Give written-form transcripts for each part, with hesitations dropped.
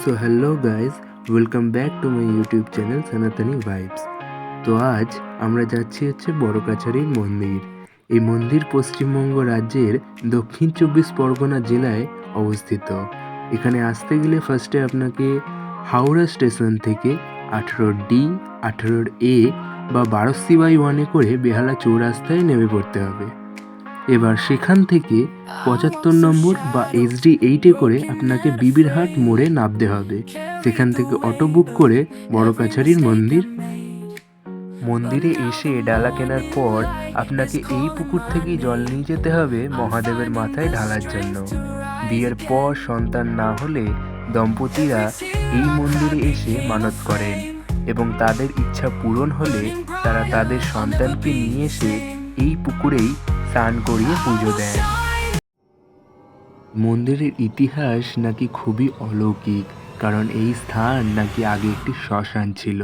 So hello guys welcome back to my YouTube channel Sanatani vibes. तो आज আমরা যাচ্ছি হচ্ছে বড়কাছারির মন্দির। এই মন্দির পশ্চিমবঙ্গ রাজ্যের দক্ষিণ ২৪ পরগনা জেলায় অবস্থিত। এখানে আসতে গেলে ফার্স্টে আপনাকে হাওড়া স্টেশন থেকে 18D 18A বা 12C/1 করে বেহালা চৌরাস্তায় নেমে পড়তে হবে। এবার সেখান থেকে ৭৫ নম্বর বা SD8 করে আপনাকে বিবিরহাট মোড়ে নামতে হবে। সেখান থেকে অটো বুক করে বড়কাছারির মন্দিরে এসে ডালা কেনার পর আপনাকে এই পুকুর থেকেই জল নিয়ে যেতে হবে মহাদেবের মাথায় ঢালার জন্য। বিয়ের পর সন্তান না হলে দম্পতিরা এই মন্দিরে এসে মানত করেন এবং তাদের ইচ্ছা পূরণ হলে তারা তাদের সন্তানকে নিয়ে এসে এই পুকুরেই স্নান করিয়ে পুজো দেন। মন্দিরের ইতিহাস নাকি খুবই অলৌকিক, কারণ এই স্থান নাকি আগে একটি শ্মশান ছিল।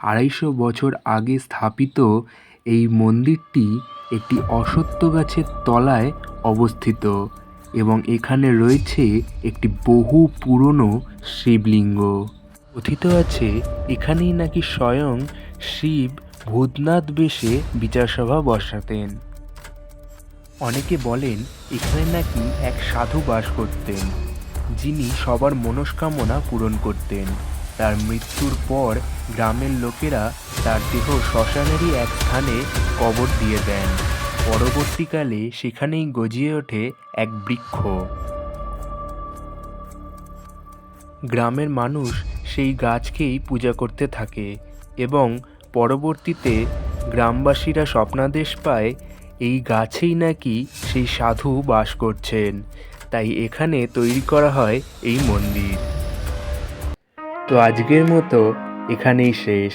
২৫০ বছর আগে স্থাপিত এই মন্দিরটি একটি অশ্বত্থ গাছের তলায় অবস্থিত এবং এখানে রয়েছে একটি বহু পুরনো শিবলিঙ্গ। কথিত আছে এখানেই নাকি স্বয়ং শিব ভূতনাথ বেশে বিচারসভা বসাতেন। অনেকে বলেন এখানে নাকি এক সাধু বাস করতেন, যিনি সবার মনস্কামনা পূরণ করতেন। তার মৃত্যুর পর গ্রামের লোকেরা তার দেহ শ্মশানেরই এক স্থানে কবর দিয়ে দেন। পরবর্তীকালে সেখানেই গজিয়ে ওঠে এক বৃক্ষ। গ্রামের মানুষ সেই গাছকেই পূজা করতে থাকে এবং পরবর্তীতে গ্রামবাসীরা স্বপ্নাদেশ পায় এই গাছেই নাকি সেই সাধু বাস করছেন, তাই এখানে তৈরি করা হয় এই মন্দির। তো আজকের মতো এখানেই শেষ।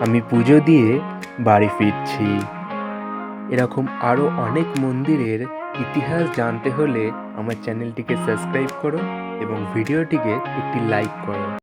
আমি পুজো দিয়ে বাড়ি ফিরছি। এরকম আরও অনেক মন্দিরের ইতিহাস জানতে হলে আমার চ্যানেলটিকে সাবস্ক্রাইব করো এবং ভিডিওটিকে একটি লাইক করো।